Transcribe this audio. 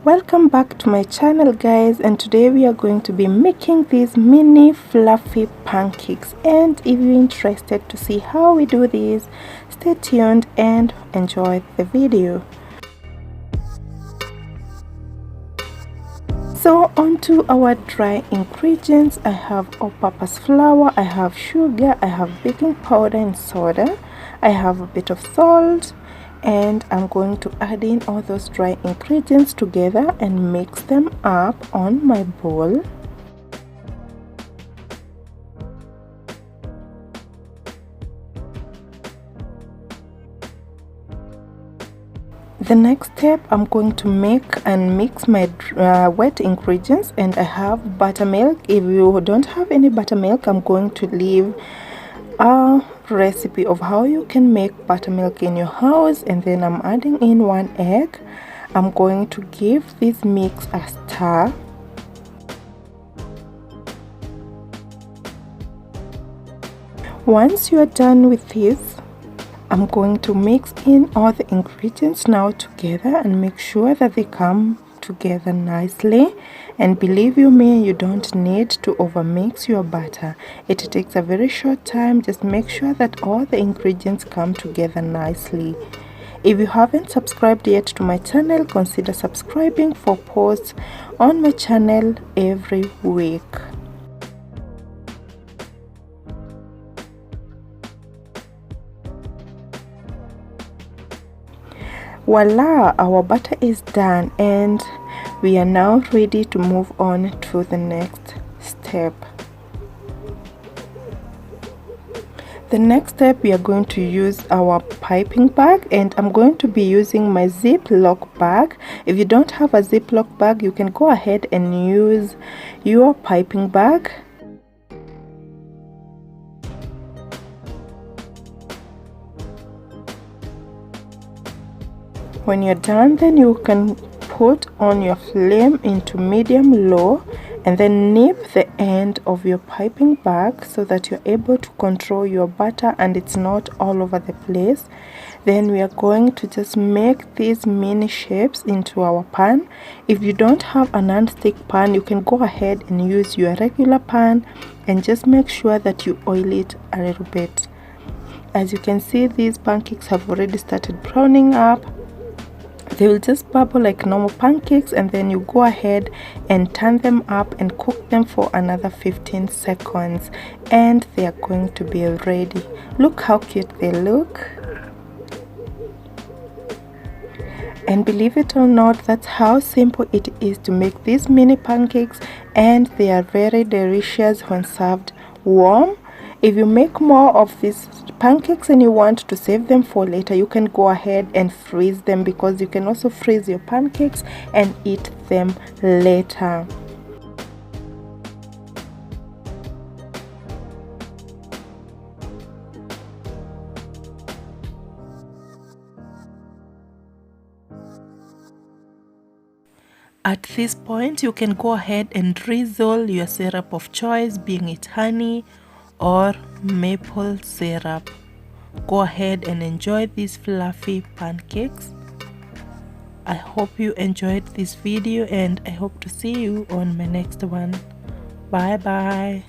Welcome back to my channel, guys, and today we are going to be making these mini fluffy pancakes. And if you're interested to see how we do these, stay tuned and enjoy the video. So onto our dry ingredients. I have all-purpose flour, I have sugar, I have baking powder and soda, I have a bit of salt, and I'm going to add in all those dry ingredients together and mix them up on my bowl. The next step, I'm going to make and mix my wet ingredients, and I have buttermilk. If you don't have any buttermilk, I'm going to leave a recipe of how you can make buttermilk in your house. And then I'm adding in 1 egg. I'm going to give this mix a stir. Once you are done with this, I'm going to mix in all the ingredients now together and make sure that they come together nicely. And believe you me, you don't need to overmix your batter. It takes a very short time. Just make sure that all the ingredients come together nicely. If you haven't subscribed yet to my channel, consider subscribing for posts on my channel every week. Voila, our butter is done, and we are now ready to move on to the next step. The next step, we are going to use our piping bag, and I'm going to be using my Ziploc bag. If you don't have a Ziploc bag, you can go ahead and use your piping bag. When you're done, then you can put on your flame into medium low and then nip the end of your piping bag so that you're able to control your butter and it's not all over the place. Then we are going to just make these mini shapes into our pan. If you don't have a non-stick pan, you can go ahead and use your regular pan and just make sure that you oil it a little bit. As you can see, these pancakes have already started browning up. They will just bubble like normal pancakes, and then you go ahead and turn them up and cook them for another 15 seconds and they are going to be ready. Look how cute they look. And believe it or not, that's how simple it is to make these mini pancakes, and they are very delicious when served warm. If you make more of these pancakes and you want to save them for later, you can go ahead and freeze them, because you can also freeze your pancakes and eat them later. At this point, you can go ahead and drizzle your syrup of choice, being it honey or maple syrup. Go ahead and enjoy these fluffy pancakes. I hope you enjoyed this video, and I hope to see you on my next one. Bye bye.